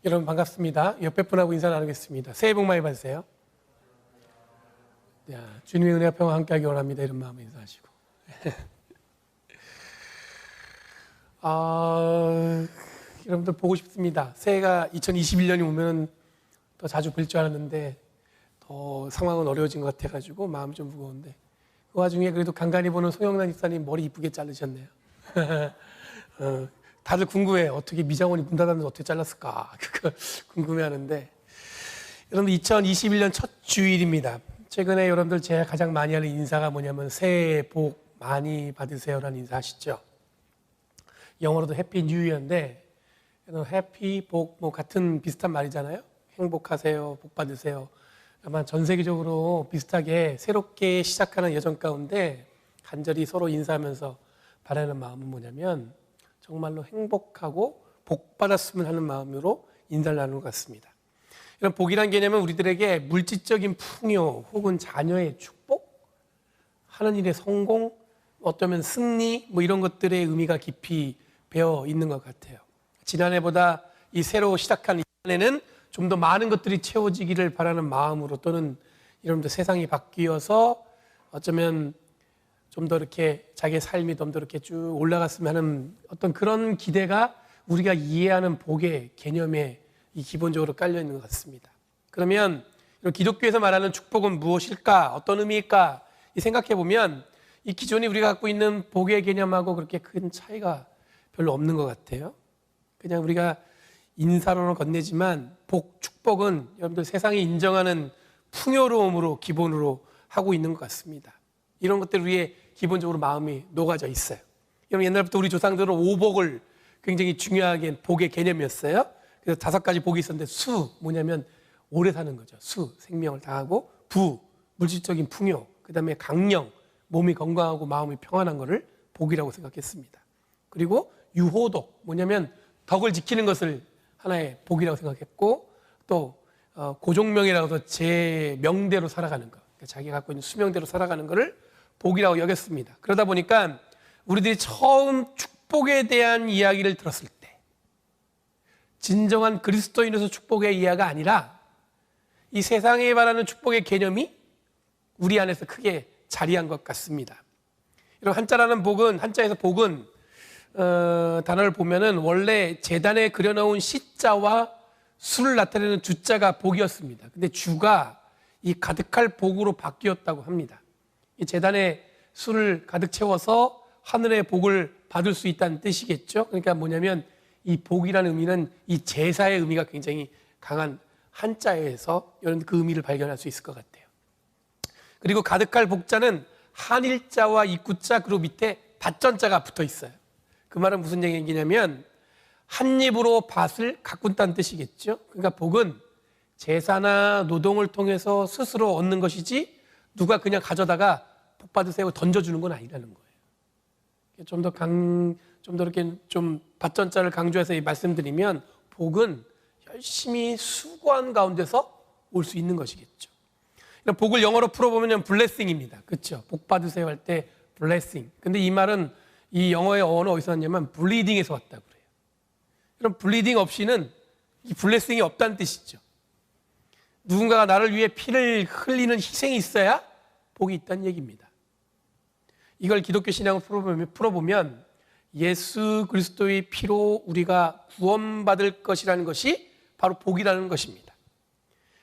여러분 반갑습니다. 옆에 분하고 인사 나누겠습니다. 새해 복 많이 받으세요. 주님의 은혜와 평화 함께하기 원합니다. 이런 마음으로 인사하시고. 여러분들 보고 싶습니다. 새해가 2021년이 오면 더 자주 뵐 줄 알았는데 더 상황은 어려워진 것 같아가지고 마음이 좀 무거운데 그 와중에 그래도 간간히 보는 송영란 집사님 머리 이쁘게 자르셨네요. 다들 궁금해요. 어떻게 미장원이 문 닫았는데 어떻게 잘랐을까? 그거 궁금해하는데 여러분들 2021년 첫 주일입니다. 최근에 여러분들 제가 가장 많이 하는 인사가 뭐냐면 새해 복 많이 받으세요라는 인사 하시죠. 영어로도 해피 뉴 이어인데 해피 복 뭐 같은 비슷한 말이잖아요. 행복하세요, 복 받으세요. 아마 전 세계적으로 비슷하게 새롭게 시작하는 여정 가운데 간절히 서로 인사하면서 바라는 마음은 뭐냐면 정말로 행복하고 복 받았으면 하는 마음으로 인사를 나누는 것 같습니다. 이런 복이란 개념은 우리들에게 물질적인 풍요 혹은 자녀의 축복, 하는 일의 성공, 어쩌면 승리 뭐 이런 것들의 의미가 깊이 배어 있는 것 같아요. 지난해보다 이 새로 시작한 이 한해는 좀 더 많은 것들이 채워지기를 바라는 마음으로 또는 여러분들 세상이 바뀌어서 어쩌면 좀 더 이렇게 자기의 삶이 좀 더 이렇게 쭉 올라갔으면 하는 어떤 그런 기대가 우리가 이해하는 복의 개념에 이 기본적으로 깔려 있는 것 같습니다. 그러면 기독교에서 말하는 축복은 무엇일까? 어떤 의미일까? 이 생각해 보면 이 기존에 우리가 갖고 있는 복의 개념하고 그렇게 큰 차이가 별로 없는 것 같아요. 그냥 우리가 인사로는 건네지만 복, 축복은 여러분들 세상이 인정하는 풍요로움으로 기본으로 하고 있는 것 같습니다. 이런 것들 위에 기본적으로 마음이 녹아져 있어요. 여러분 옛날부터 우리 조상들은 오복을 굉장히 중요하게 복의 개념이었어요. 그래서 5가지 복이 있었는데 수, 뭐냐면 오래 사는 거죠. 수, 생명을 다하고 부, 물질적인 풍요, 그 다음에 강령, 몸이 건강하고 마음이 평안한 것을 복이라고 생각했습니다. 그리고 유호독, 뭐냐면 덕을 지키는 것을 하나의 복이라고 생각했고 또 고종명이라고 해서 제 명대로 살아가는 것, 그러니까 자기가 갖고 있는 수명대로 살아가는 것을 복이라고 여겼습니다. 그러다 보니까 우리들이 처음 축복에 대한 이야기를 들었을 때 진정한 그리스도인으로서 축복의 이야기가 아니라 이 세상에 바라는 축복의 개념이 우리 안에서 크게 자리한 것 같습니다. 이런 한자라는 복은, 한자에서 복은 단어를 보면은 원래 재단에 그려놓은 시자와 수를 나타내는 주자가 복이었습니다. 근데 주가 이 가득할 복으로 바뀌었다고 합니다. 이 재단에 수를 가득 채워서 하늘의 복을 받을 수 있다는 뜻이겠죠. 그러니까 뭐냐면 이 복이라는 의미는 이 제사의 의미가 굉장히 강한 한자에서 여러분 그 의미를 발견할 수 있을 것 같아요. 그리고 가득할 복자는 한일자와 입구자 그리고 밑에 밭전자가 붙어 있어요. 그 말은 무슨 얘기냐면 한 입으로 밭을 가꾼다는 뜻이겠죠. 그러니까 복은 제사나 노동을 통해서 스스로 얻는 것이지 누가 그냥 가져다가 복 받으세요 던져주는 건 아니라는 거예요. 좀 더 이렇게 좀 밭전자를 강조해서 말씀드리면 복은 열심히 수고한 가운데서 올 수 있는 것이겠죠. 복을 영어로 풀어보면 blessing입니다. 그렇죠? 복 받으세요 할 때 blessing. 근데 이 말은 이 영어의 어원은 어디서 왔냐면 bleeding에서 왔다고 그래요. 그럼 bleeding 없이는 이 blessing이 없다는 뜻이죠. 누군가가 나를 위해 피를 흘리는 희생이 있어야 복이 있다는 얘기입니다. 이걸 기독교 신앙을 풀어보면 예수 그리스도의 피로 우리가 구원받을 것이라는 것이 바로 복이라는 것입니다.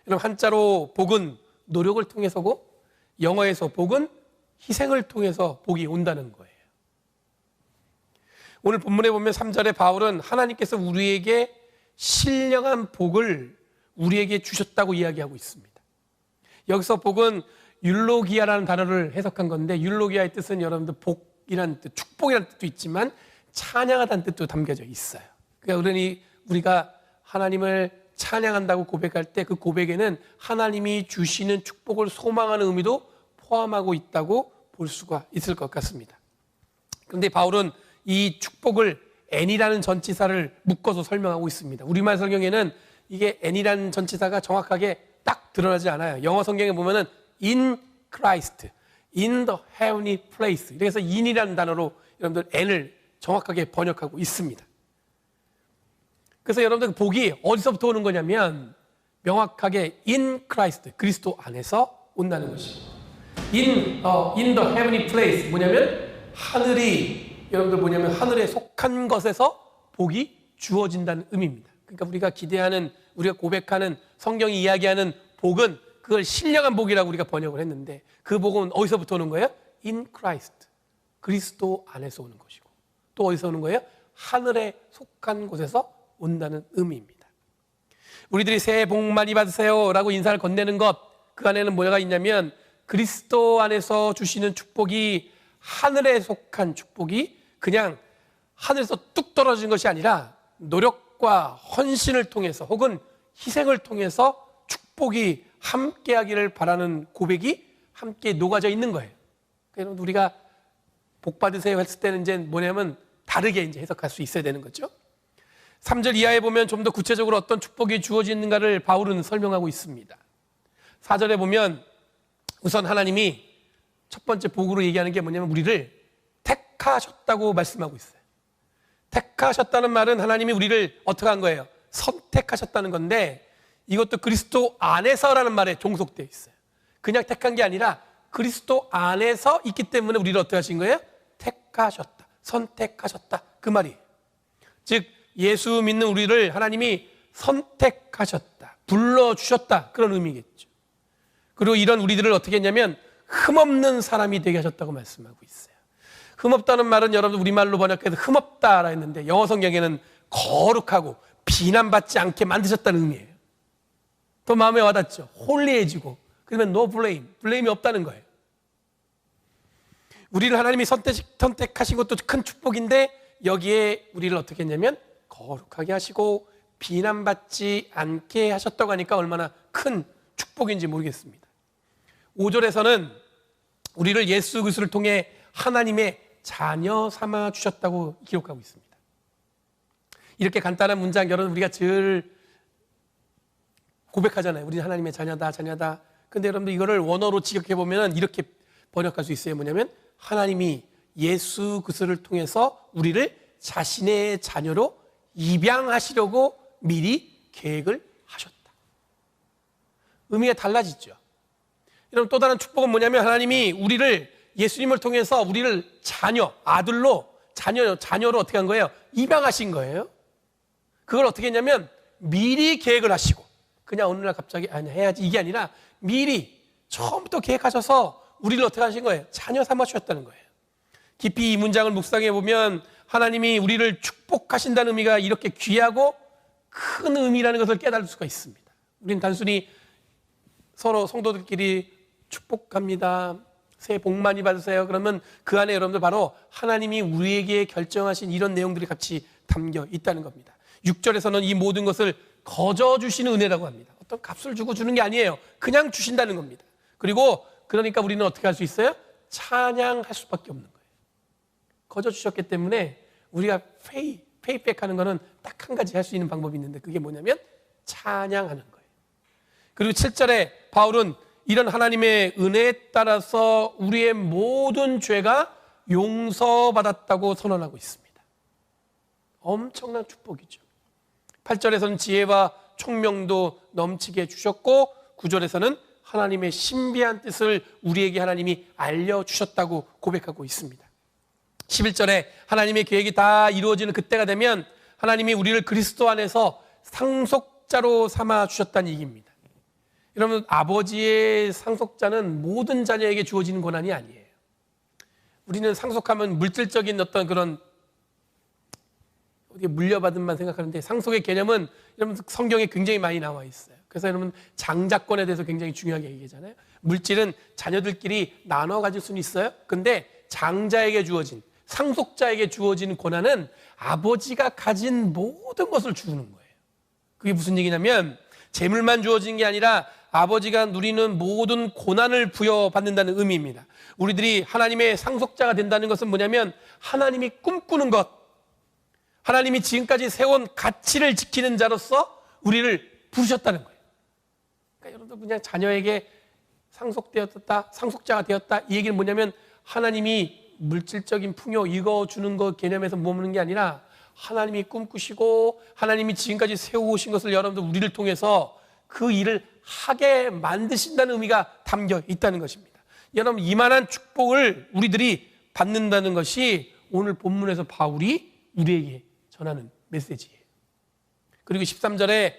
여러분 한자로 복은 노력을 통해서고 영어에서 복은 희생을 통해서 복이 온다는 거예요. 오늘 본문에 보면 3절에 바울은 하나님께서 우리에게 신령한 복을 우리에게 주셨다고 이야기하고 있습니다. 여기서 복은 율로기아라는 단어를 해석한 건데 율로기아의 뜻은 여러분들 복이라는 뜻, 축복이라는 뜻도 있지만 찬양하다는 뜻도 담겨져 있어요. 그러니까 우리가 하나님을 찬양한다고 고백할 때 그 고백에는 하나님이 주시는 축복을 소망하는 의미도 포함하고 있다고 볼 수가 있을 것 같습니다. 그런데 바울은 이 축복을 n이라는 전치사를 묶어서 설명하고 있습니다. 우리말 성경에는 이게 n이라는 전치사가 정확하게 딱 드러나지 않아요. 영어 성경에 보면은 in Christ, in the heavenly place. 그래서 in이라는 단어로 여러분들 n을 정확하게 번역하고 있습니다. 그래서 여러분들 복이 어디서부터 오는 거냐면 명확하게 in Christ, 그리스도 안에서 온다는 것이죠. in the heavenly place, 뭐냐면 하늘이, 여러분들 뭐냐면 하늘에 속한 것에서 복이 주어진다는 의미입니다. 그러니까 우리가 기대하는, 우리가 고백하는, 성경이 이야기하는 복은 그걸 신령한 복이라고 우리가 번역을 했는데, 그 복은 어디서부터 오는 거예요? in Christ, 그리스도 안에서 오는 것이고, 또 어디서 오는 거예요? 하늘에 속한 곳에서 온다는 의미입니다. 우리들이 새해 복 많이 받으세요 라고 인사를 건네는 것, 그 안에는 뭐가 있냐면 그리스도 안에서 주시는 축복이, 하늘에 속한 축복이 그냥 하늘에서 뚝 떨어진 것이 아니라 노력과 헌신을 통해서 혹은 희생을 통해서 축복이 함께하기를 바라는 고백이 함께 녹아져 있는 거예요. 그래서 우리가 복 받으세요 했을 때는 이제 뭐냐면 다르게 이제 해석할 수 있어야 되는 거죠. 3절 이하에 보면 좀 더 구체적으로 어떤 축복이 주어지는가를 바울은 설명하고 있습니다. 4절에 보면 우선 하나님이 첫 번째 복으로 얘기하는 게 뭐냐면 우리를 택하셨다고 말씀하고 있어요. 택하셨다는 말은 하나님이 우리를 어떻게 한 거예요? 선택하셨다는 건데, 이것도 그리스도 안에서라는 말에 종속되어 있어요. 그냥 택한 게 아니라 그리스도 안에서 있기 때문에 우리를 어떻게 하신 거예요? 택하셨다, 선택하셨다, 그 말이에요. 즉 예수 믿는 우리를 하나님이 선택하셨다, 불러주셨다, 그런 의미겠죠. 그리고 이런 우리들을 어떻게 했냐면 흠없는 사람이 되게 하셨다고 말씀하고 있어요. 흠없다는 말은 여러분 우리말로 번역해서 흠없다라 했는데 영어 성경에는 거룩하고 비난받지 않게 만드셨다는 의미예요. 더 마음에 와닿죠. 홀리해지고, 그러면 no blame, 블레임이 없다는 거예요. 우리를 하나님이 선택하신 것도 큰 축복인데 여기에 우리를 어떻게 했냐면 거룩하게 하시고 비난받지 않게 하셨다고 하니까 얼마나 큰 축복인지 모르겠습니다. 5절에서는 우리를 예수 그리스도를 통해 하나님의 자녀 삼아 주셨다고 기록하고 있습니다. 이렇게 간단한 문장, 여러분 우리가 늘 고백하잖아요. 우리는 하나님의 자녀다, 자녀다. 근데 여러분들 이거를 원어로 직역해 보면 이렇게 번역할 수 있어요. 뭐냐면 하나님이 예수 그리스도를 통해서 우리를 자신의 자녀로 입양하시려고 미리 계획을 하셨다. 의미가 달라지죠. 여러분 또 다른 축복은 뭐냐면 하나님이 우리를, 예수님을 통해서 우리를 자녀, 아들로, 자녀로 어떻게 한 거예요? 입양하신 거예요. 그걸 어떻게 했냐면 미리 계획을 하시고, 그냥 어느 날 갑자기 아니 해야지 이게 아니라 미리 처음부터 계획하셔서 우리를 어떻게 하신 거예요? 자녀 삼아 주셨다는 거예요. 깊이 이 문장을 묵상해 보면 하나님이 우리를 축복하신다는 의미가 이렇게 귀하고 큰 의미라는 것을 깨달을 수가 있습니다. 우리는 단순히 서로 성도들끼리 축복합니다, 새해 복 많이 받으세요, 그러면 그 안에 여러분들 바로 하나님이 우리에게 결정하신 이런 내용들이 같이 담겨 있다는 겁니다. 6절에서는 이 모든 것을 거저 주시는 은혜라고 합니다. 어떤 값을 주고 주는 게 아니에요. 그냥 주신다는 겁니다. 그리고 그러니까 우리는 어떻게 할 수 있어요? 찬양할 수밖에 없는 거예요. 거저 주셨기 때문에 우리가 페이백 하는 거는 딱 한 가지 할 수 있는 방법이 있는데 그게 뭐냐면 찬양하는 거예요. 그리고 7절에 바울은 이런 하나님의 은혜에 따라서 우리의 모든 죄가 용서받았다고 선언하고 있습니다. 엄청난 축복이죠. 8절에서는 지혜와 총명도 넘치게 주셨고 9절에서는 하나님의 신비한 뜻을 우리에게 하나님이 알려주셨다고 고백하고 있습니다. 11절에 하나님의 계획이 다 이루어지는 그때가 되면 하나님이 우리를 그리스도 안에서 상속자로 삼아 주셨다는 얘기입니다. 여러분 아버지의 상속자는 모든 자녀에게 주어지는 권한이 아니에요. 우리는 상속하면 물질적인 어떤 그런 물려받은만 생각하는데 상속의 개념은 여러분 성경에 굉장히 많이 나와 있어요. 그래서 여러분 장자권에 대해서 굉장히 중요하게 얘기하잖아요. 물질은 자녀들끼리 나눠 가질 수는 있어요. 근데 장자에게 주어진, 상속자에게 주어진 권한은 아버지가 가진 모든 것을 주는 거예요. 그게 무슨 얘기냐면 재물만 주어진 게 아니라 아버지가 누리는 모든 고난을 부여받는다는 의미입니다. 우리들이 하나님의 상속자가 된다는 것은 뭐냐면 하나님이 꿈꾸는 것, 하나님이 지금까지 세운 가치를 지키는 자로서 우리를 부르셨다는 거예요. 그러니까 여러분들 그냥 자녀에게 상속되었다, 상속자가 되었다 이 얘기는 뭐냐면 하나님이 물질적인 풍요 이거 주는 거 개념에서 머무는 게 아니라 하나님이 꿈꾸시고 하나님이 지금까지 세워오신 것을 여러분들 우리를 통해서 그 일을 하게 만드신다는 의미가 담겨 있다는 것입니다. 여러분, 이만한 축복을 우리들이 받는다는 것이 오늘 본문에서 바울이 우리에게 전하는 메시지예요. 그리고 13절에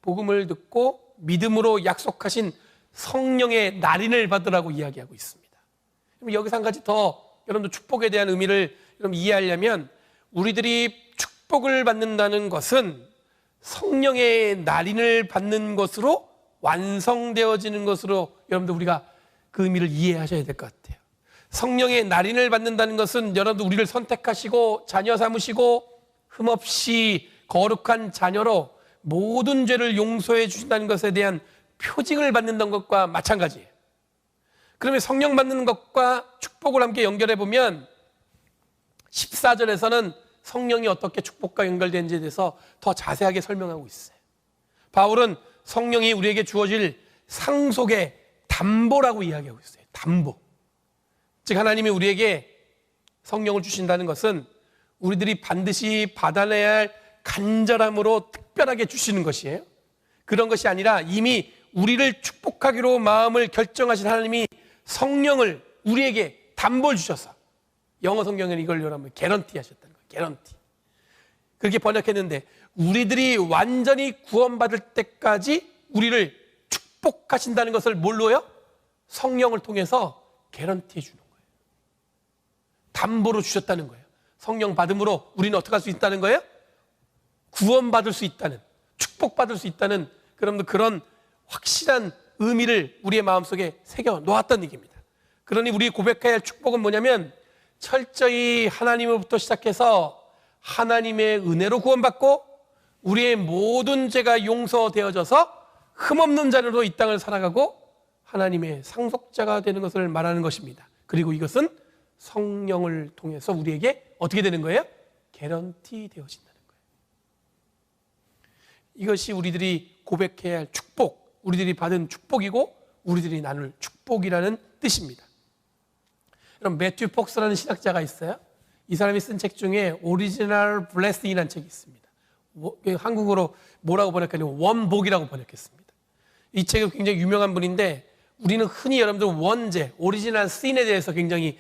복음을 듣고 믿음으로 약속하신 성령의 날인을 받으라고 이야기하고 있습니다. 여기서 한 가지 더 여러분들 축복에 대한 의미를 여러분 이해하려면, 우리들이 축복을 받는다는 것은 성령의 날인을 받는 것으로 완성되어지는 것으로 여러분들 우리가 그 의미를 이해하셔야 될 것 같아요. 성령의 날인을 받는다는 것은 여러분들 우리를 선택하시고 자녀 삼으시고 흠없이 거룩한 자녀로 모든 죄를 용서해 주신다는 것에 대한 표징을 받는다는 것과 마찬가지예요. 그러면 성령 받는 것과 축복을 함께 연결해 보면 14절에서는 성령이 어떻게 축복과 연결되는지에 대해서 더 자세하게 설명하고 있어요. 바울은 성령이 우리에게 주어질 상속의 담보라고 이야기하고 있어요. 담보. 즉 하나님이 우리에게 성령을 주신다는 것은 우리들이 반드시 받아내야 할 간절함으로 특별하게 주시는 것이에요. 그런 것이 아니라 이미 우리를 축복하기로 마음을 결정하신 하나님이 성령을 우리에게 담보를 주셔서, 영어 성경에는 이걸 여러분 개런티 하셨다는 거예요. 개런티. 그렇게 번역했는데 우리들이 완전히 구원받을 때까지 우리를 축복하신다는 것을 뭘로요? 성령을 통해서 개런티해 주는 거예요. 담보로 주셨다는 거예요. 성령 받음으로 우리는 어떻게 할 수 있다는 거예요? 구원받을 수 있다는, 축복받을 수 있다는 그런 확실한 의미를 우리의 마음속에 새겨 놓았다는 얘기입니다. 그러니 우리 고백해야 할 축복은 뭐냐면, 철저히 하나님으로부터 시작해서 하나님의 은혜로 구원받고 우리의 모든 죄가 용서되어져서 흠없는 자녀로 이 땅을 살아가고 하나님의 상속자가 되는 것을 말하는 것입니다. 그리고 이것은 성령을 통해서 우리에게 어떻게 되는 거예요? 개런티 되어진다는 거예요. 이것이 우리들이 고백해야 할 축복, 우리들이 받은 축복이고 우리들이 나눌 축복이라는 뜻입니다. 여러분, 매튜 폭스라는 신학자가 있어요. 이 사람이 쓴 책 중에 오리지널 블레싱이라는 책이 있습니다. 한국어로 뭐라고 번역하냐면 원복이라고 번역했습니다. 이 책은 굉장히 유명한 분인데 우리는 흔히 여러분들 원죄, 오리지널 신에 대해서 굉장히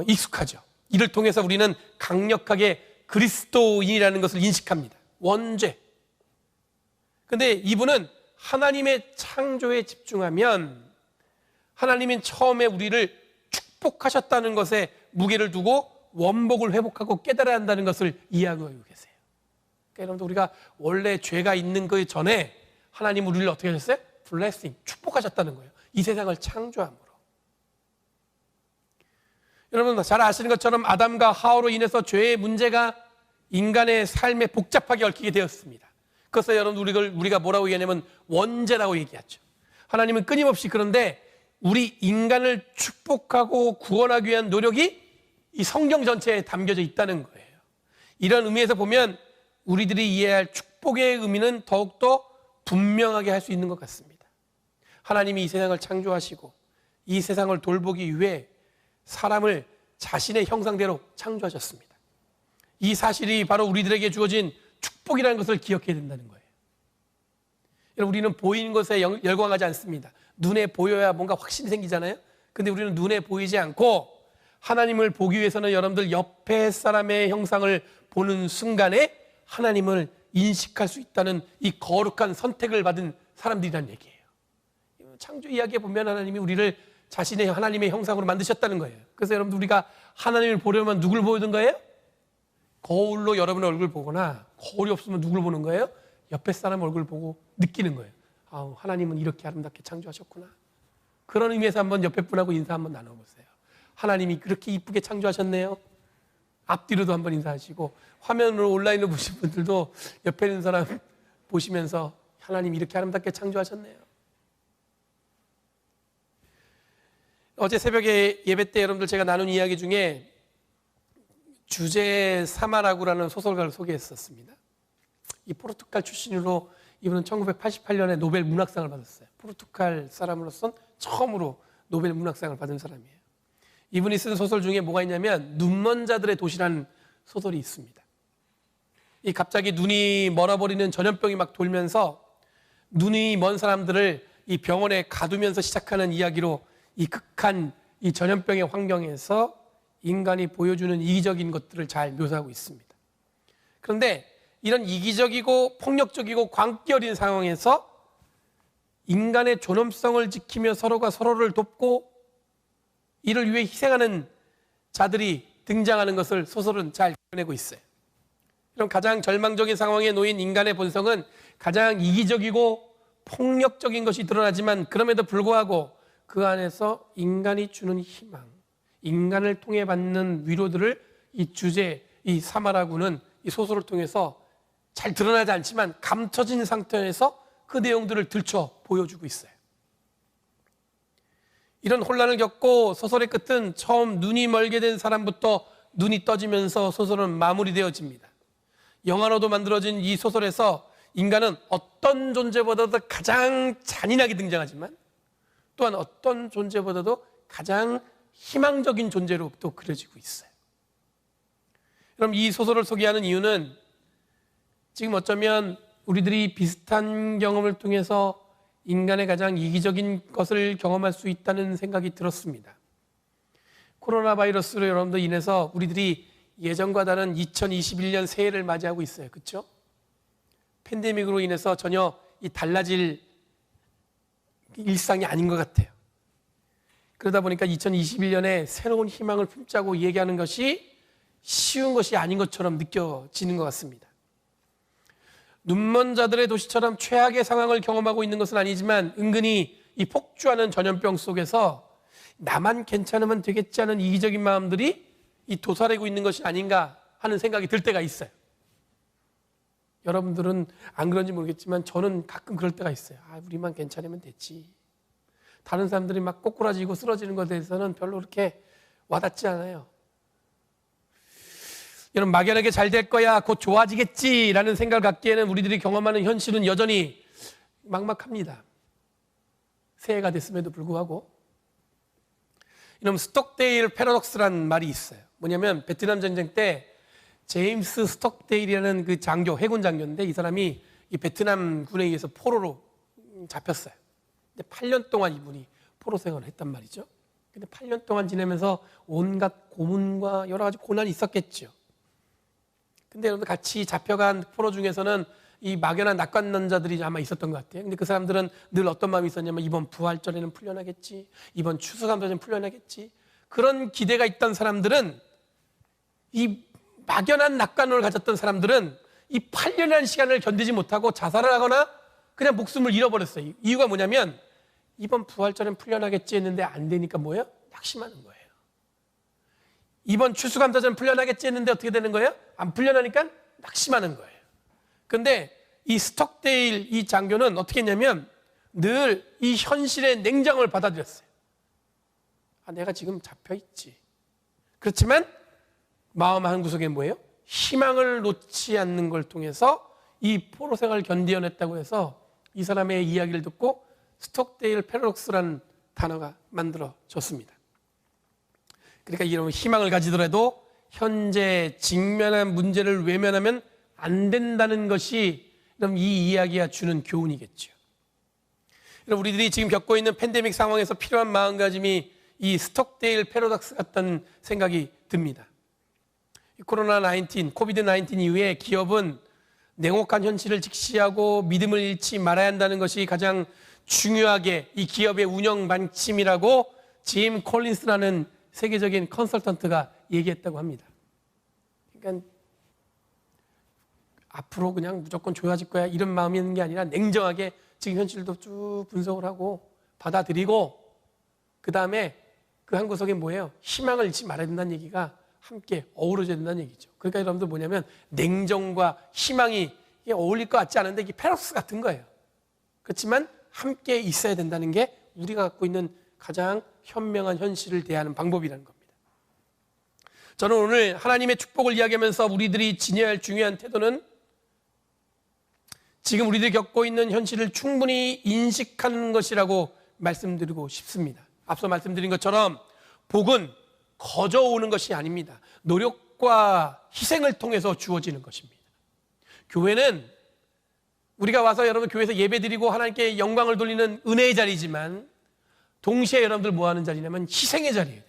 익숙하죠. 이를 통해서 우리는 강력하게 그리스도인이라는 것을 인식합니다. 원죄. 근데 이분은 하나님의 창조에 집중하면 하나님은 처음에 우리를 축복하셨다는 것에 무게를 두고 원복을 회복하고 깨달아야 한다는 것을 이해하고 계세요. 그러니까 여러분들 우리가 원래 죄가 있는 그 전에 하나님 우리를 어떻게 하셨어요? 블레싱, 축복하셨다는 거예요. 이 세상을 창조함으로. 여러분 잘 아시는 것처럼 아담과 하와로 인해서 죄의 문제가 인간의 삶에 복잡하게 얽히게 되었습니다. 그래서 여러분 우리가 뭐라고 얘기하냐면 원죄라고 얘기하죠. 하나님은 끊임없이 그런데 우리 인간을 축복하고 구원하기 위한 노력이 이 성경 전체에 담겨져 있다는 거예요. 이런 의미에서 보면 우리들이 이해할 축복의 의미는 더욱더 분명하게 할 수 있는 것 같습니다. 하나님이 이 세상을 창조하시고 이 세상을 돌보기 위해 사람을 자신의 형상대로 창조하셨습니다. 이 사실이 바로 우리들에게 주어진 축복이라는 것을 기억해야 된다는 거예요. 여러분, 우리는 보이는 것에 열광하지 않습니다. 눈에 보여야 뭔가 확신이 생기잖아요. 근데 우리는 눈에 보이지 않고 하나님을 보기 위해서는 여러분들 옆에 사람의 형상을 보는 순간에 하나님을 인식할 수 있다는 이 거룩한 선택을 받은 사람들이란 얘기예요. 창조 이야기에 보면 하나님이 우리를 자신의 하나님의 형상으로 만드셨다는 거예요. 그래서 여러분들 우리가 하나님을 보려면 누굴 보는 거예요? 거울로 여러분의 얼굴 보거나 거울이 없으면 누굴 보는 거예요? 옆에 사람 얼굴 보고 느끼는 거예요. 아, 하나님은 이렇게 아름답게 창조하셨구나. 그런 의미에서 한번 옆에 분하고 인사 한번 나눠보세요. 하나님이 그렇게 이쁘게 창조하셨네요. 앞뒤로도 한번 인사하시고, 화면으로 온라인으로 보신 분들도 옆에 있는 사람 보시면서 하나님이 이렇게 아름답게 창조하셨네요. 어제 새벽에 예배 때 여러분들 제가 나눈 이야기 중에 주제 사마라구라는 소설가를 소개했었습니다. 이 포르투갈 출신으로 이분은 1988년에 노벨 문학상을 받았어요. 포르투갈 사람으로선 처음으로 노벨 문학상을 받은 사람이에요. 이분이 쓴 소설 중에 뭐가 있냐면 눈먼 자들의 도시라는 소설이 있습니다. 이 갑자기 눈이 멀어버리는 전염병이 막 돌면서 눈이 먼 사람들을 이 병원에 가두면서 시작하는 이야기로 이 극한 이 전염병의 환경에서 인간이 보여주는 이기적인 것들을 잘 묘사하고 있습니다. 그런데 이런 이기적이고 폭력적이고 광기 어린 상황에서 인간의 존엄성을 지키며 서로가 서로를 돕고 이를 위해 희생하는 자들이 등장하는 것을 소설은 잘 표현하고 있어요. 그럼 가장 절망적인 상황에 놓인 인간의 본성은 가장 이기적이고 폭력적인 것이 드러나지만 그럼에도 불구하고 그 안에서 인간이 주는 희망, 인간을 통해 받는 위로들을 이 주제, 이 사마라군은 이 소설을 통해서 잘 드러나지 않지만 감춰진 상태에서 그 내용들을 들춰 보여주고 있어요. 이런 혼란을 겪고 소설의 끝은 처음 눈이 멀게 된 사람부터 눈이 떠지면서 소설은 마무리되어집니다. 영화로도 만들어진 이 소설에서 인간은 어떤 존재보다도 가장 잔인하게 등장하지만 또한 어떤 존재보다도 가장 희망적인 존재로 또 그려지고 있어요. 그럼 이 소설을 소개하는 이유는 지금 어쩌면 우리들이 비슷한 경험을 통해서 인간의 가장 이기적인 것을 경험할 수 있다는 생각이 들었습니다. 코로나 바이러스로 여러분들 인해서 우리들이 예전과 다른 2021년 새해를 맞이하고 있어요. 그렇죠? 팬데믹으로 인해서 전혀 이 달라질 일상이 아닌 것 같아요. 그러다 보니까 2021년에 새로운 희망을 품자고 얘기하는 것이 쉬운 것이 아닌 것처럼 느껴지는 것 같습니다. 눈먼 자들의 도시처럼 최악의 상황을 경험하고 있는 것은 아니지만 은근히 이 폭주하는 전염병 속에서 나만 괜찮으면 되겠지 하는 이기적인 마음들이 이 도사리고 있는 것이 아닌가 하는 생각이 들 때가 있어요. 여러분들은 안 그런지 모르겠지만 저는 가끔 그럴 때가 있어요. 우리만 괜찮으면 됐지. 다른 사람들이 막 꼬꾸라지고 쓰러지는 것에 대해서는 별로 그렇게 와닿지 않아요. 여러분, 막연하게 잘 될 거야, 곧 좋아지겠지라는 생각을 갖기에는 우리들이 경험하는 현실은 여전히 막막합니다. 새해가 됐음에도 불구하고. 이런 스톡데일 패러독스라는 말이 있어요. 뭐냐면 베트남 전쟁 때 제임스 스톡데일이라는 그 장교, 해군 장교인데 이 사람이 이 베트남 군에 의해서 포로로 잡혔어요. 근데 8년 동안 이분이 포로 생활을 했단 말이죠. 근데 8년 동안 지내면서 온갖 고문과 여러 가지 고난이 있었겠죠. 근데 여러분 같이 잡혀간 포로 중에서는 이 막연한 낙관론자들이 아마 있었던 것 같아요. 근데 그 사람들은 늘 어떤 마음이 있었냐면 이번 부활절에는 풀려나겠지, 이번 추수감사절에는 풀려나겠지. 그런 기대가 있던 사람들은, 이 막연한 낙관론을 가졌던 사람들은 이 8년이라는 시간을 견디지 못하고 자살을 하거나 그냥 목숨을 잃어버렸어요. 이유가 뭐냐면 이번 부활절에는 풀려나겠지 했는데 안 되니까 뭐예요? 낙심하는 거예요. 이번 추수감사절은 풀려나겠지 했는데 어떻게 되는 거예요? 안 풀려나니까 낙심하는 거예요. 그런데 이 스톡데일 이 장교는 어떻게 했냐면 늘 이 현실의 냉정을 받아들였어요. 내가 지금 잡혀있지. 그렇지만 마음 한구석에 뭐예요? 희망을 놓지 않는 걸 통해서 이 포로 생활을 견디어냈다고 해서 이 사람의 이야기를 듣고 스톡데일 패러독스라는 단어가 만들어졌습니다. 그러니까 이런 희망을 가지더라도 현재 직면한 문제를 외면하면 안 된다는 것이 그럼 이 이야기가 주는 교훈이겠죠. 우리들이 지금 겪고 있는 팬데믹 상황에서 필요한 마음가짐이 이 스톡데일 패러독스 같다는 생각이 듭니다. 코비드-19 이후에 기업은 냉혹한 현실을 직시하고 믿음을 잃지 말아야 한다는 것이 가장 중요하게 이 기업의 운영 방침이라고 짐 콜린스라는 세계적인 컨설턴트가 얘기했다고 합니다. 그러니까 앞으로 그냥 무조건 좋아질 거야 이런 마음이 있는 게 아니라 냉정하게 지금 현실도 쭉 분석을 하고 받아들이고 그 다음에 그 한 구석에 뭐예요? 희망을 잃지 말아야 된다는 얘기가 함께 어우러져야 된다는 얘기죠. 그러니까 여러분들 뭐냐면 냉정과 희망이 어울릴 것 같지 않은데 이게 패러독스 같은 거예요. 그렇지만 함께 있어야 된다는 게 우리가 갖고 있는 가장 현명한 현실을 대하는 방법이라는 겁니다. 저는 오늘 하나님의 축복을 이야기하면서 우리들이 지녀야 할 중요한 태도는 지금 우리들이 겪고 있는 현실을 충분히 인식하는 것이라고 말씀드리고 싶습니다. 앞서 말씀드린 것처럼 복은 거저 오는 것이 아닙니다. 노력과 희생을 통해서 주어지는 것입니다. 교회는 우리가 와서 여러분 교회에서 예배드리고 하나님께 영광을 돌리는 은혜의 자리지만 동시에 여러분들 뭐 하는 자리냐면 희생의 자리예요.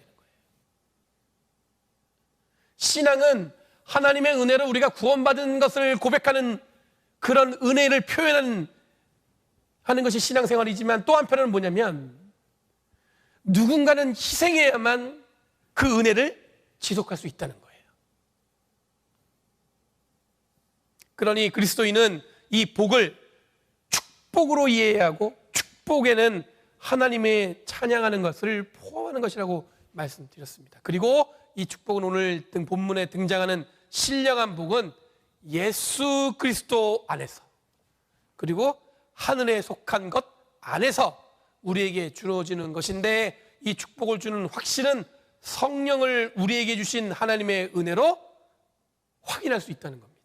신앙은 하나님의 은혜로 우리가 구원받은 것을 고백하는 그런 은혜를 표현하는 것이 신앙생활이지만 또 한편으로는 뭐냐면 누군가는 희생해야만 그 은혜를 지속할 수 있다는 거예요. 그러니 그리스도인은 이 복을 축복으로 이해해야 하고 축복에는 하나님의 찬양하는 것을 포함하는 것이라고 말씀드렸습니다. 그리고 이 축복은 오늘 본문에 등장하는 신령한 복은 예수 그리스도 안에서 그리고 하늘에 속한 것 안에서 우리에게 주어지는 것인데 이 축복을 주는 확신은 성령을 우리에게 주신 하나님의 은혜로 확인할 수 있다는 겁니다.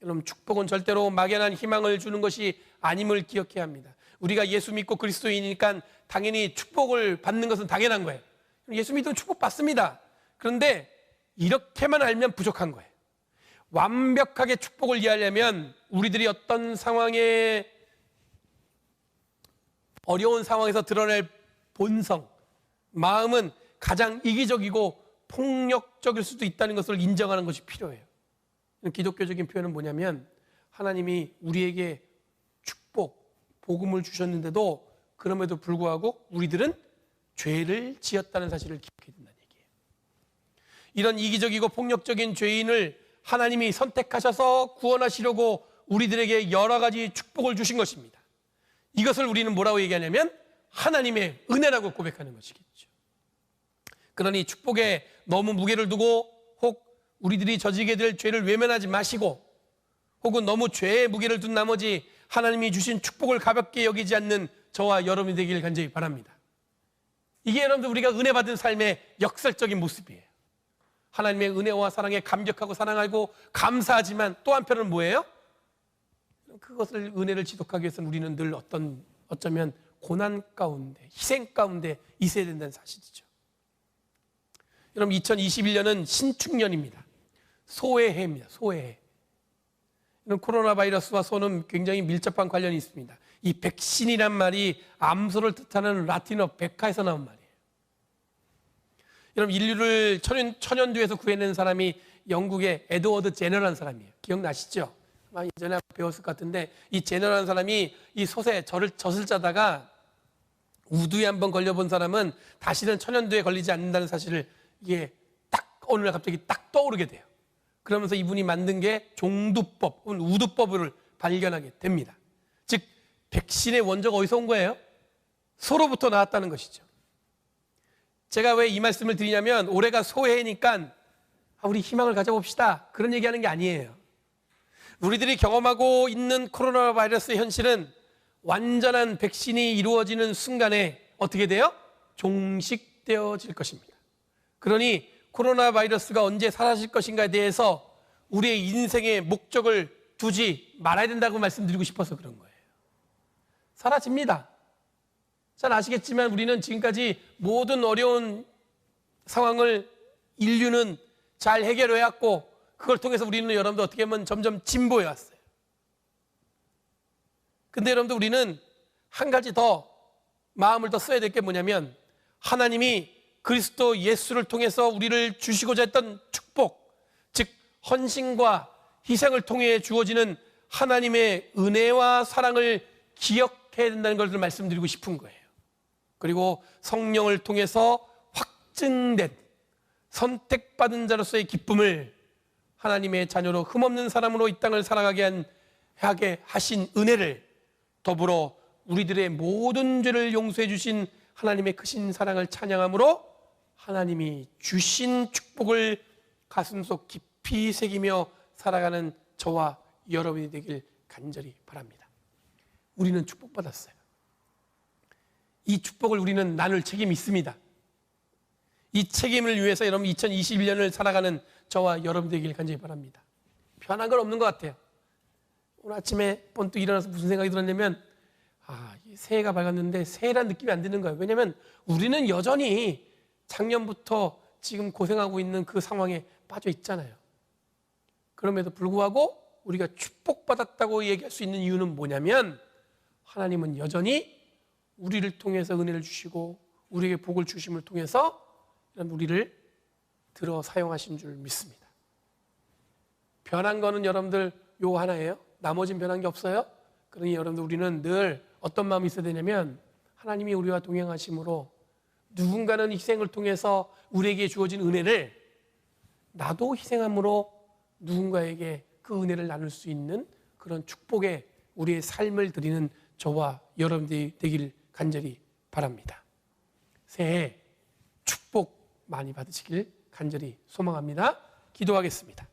여러분, 축복은 절대로 막연한 희망을 주는 것이 아님을 기억해야 합니다. 우리가 예수 믿고 그리스도이니까 당연히 축복을 받는 것은 당연한 거예요. 예수 믿으면 축복 받습니다. 그런데 이렇게만 알면 부족한 거예요. 완벽하게 축복을 이해하려면 우리들이 어떤 상황에 어려운 상황에서 드러낼 본성, 마음은 가장 이기적이고 폭력적일 수도 있다는 것을 인정하는 것이 필요해요. 기독교적인 표현은 뭐냐면 하나님이 우리에게 축복, 복음을 주셨는데도 그럼에도 불구하고 우리들은 죄를 지었다는 사실을 기억해야 된다는 얘기예요. 이런 이기적이고 폭력적인 죄인을 하나님이 선택하셔서 구원하시려고 우리들에게 여러 가지 축복을 주신 것입니다. 이것을 우리는 뭐라고 얘기하냐면 하나님의 은혜라고 고백하는 것이겠죠. 그러니 축복에 너무 무게를 두고 혹 우리들이 저지게 될 죄를 외면하지 마시고 혹은 너무 죄에 무게를 둔 나머지 하나님이 주신 축복을 가볍게 여기지 않는 저와 여러분이 되길 간절히 바랍니다. 이게 여러분들 우리가 은혜 받은 삶의 역설적인 모습이에요. 하나님의 은혜와 사랑에 감격하고 사랑하고 감사하지만 또 한편은 뭐예요? 그것을 은혜를 지속하기 위해서는 우리는 늘 어쩌면 고난 가운데 희생 가운데 있어야 된다는 사실이죠. 여러분, 2021년은 신축년입니다. 소의 해입니다. 소의 해. 코로나 바이러스와 소는 굉장히 밀접한 관련이 있습니다. 이 백신이란 말이 암소를 뜻하는 라틴어 백화에서 나온 말이에요. 여러분, 인류를 천연두에서 구해낸 사람이 영국의 에드워드 제너라는 사람이에요. 기억나시죠? 아마 예전에 배웠을 것 같은데 이 제너라는 사람이 이 솥에 젖을 짜다가 우두에 한번 걸려본 사람은 다시는 천연두에 걸리지 않는다는 사실을 이게 딱 어느 날 갑자기 딱 떠오르게 돼요. 그러면서 이분이 만든 게 종두법 혹은 우두법을 발견하게 됩니다. 즉 백신의 원조가 어디서 온 거예요? 소로부터 나왔다는 것이죠. 제가 왜 이 말씀을 드리냐면 올해가 소해니까 우리 희망을 가져봅시다 그런 얘기하는 게 아니에요. 우리들이 경험하고 있는 코로나 바이러스의 현실은 완전한 백신이 이루어지는 순간에 어떻게 돼요? 종식되어질 것입니다. 그러니 코로나 바이러스가 언제 사라질 것인가에 대해서 우리의 인생의 목적을 두지 말아야 된다고 말씀드리고 싶어서 그런 거예요. 사라집니다. 잘 아시겠지만 우리는 지금까지 모든 어려운 상황을 인류는 잘 해결해 왔고 그걸 통해서 우리는 여러분들 어떻게 보면 점점 진보해 왔어요. 근데 여러분들 우리는 한 가지 더 마음을 더 써야 될 게 뭐냐면 하나님이 그리스도 예수를 통해서 우리를 주시고자 했던 축복, 즉 헌신과 희생을 통해 주어지는 하나님의 은혜와 사랑을 기억해야 된다는 것을 말씀드리고 싶은 거예요. 그리고 성령을 통해서 확증된 선택받은 자로서의 기쁨을 하나님의 자녀로 흠없는 사람으로 이 땅을 살아가게 하신 은혜를 더불어 우리들의 모든 죄를 용서해 주신 하나님의 크신 사랑을 찬양함으로 하나님이 주신 축복을 가슴속 깊이 새기며 살아가는 저와 여러분이 되길 간절히 바랍니다. 우리는 축복받았어요. 이 축복을 우리는 나눌 책임이 있습니다. 이 책임을 위해서 여러분 2021년을 살아가는 저와 여러분 되길 간절히 바랍니다. 변한 건 없는 것 같아요. 오늘 아침에 번뜩 일어나서 무슨 생각이 들었냐면 새해가 밝았는데 새해란 느낌이 안 드는 거예요. 왜냐하면 우리는 여전히 작년부터 지금 고생하고 있는 그 상황에 빠져 있잖아요. 그럼에도 불구하고 우리가 축복받았다고 얘기할 수 있는 이유는 뭐냐면 하나님은 여전히 우리를 통해서 은혜를 주시고 우리에게 복을 주심을 통해서 우리를 들어 사용하신 줄 믿습니다. 변한 거는 여러분들 요 하나예요. 나머진 변한 게 없어요. 그러니 여러분들 우리는 늘 어떤 마음이 있어야 되냐면 하나님이 우리와 동행하심으로 누군가는 희생을 통해서 우리에게 주어진 은혜를 나도 희생함으로 누군가에게 그 은혜를 나눌 수 있는 그런 축복의 우리의 삶을 드리는 저와 여러분들이 되길 간절히 바랍니다. 새해 축복 많이 받으시길 간절히 소망합니다. 기도하겠습니다.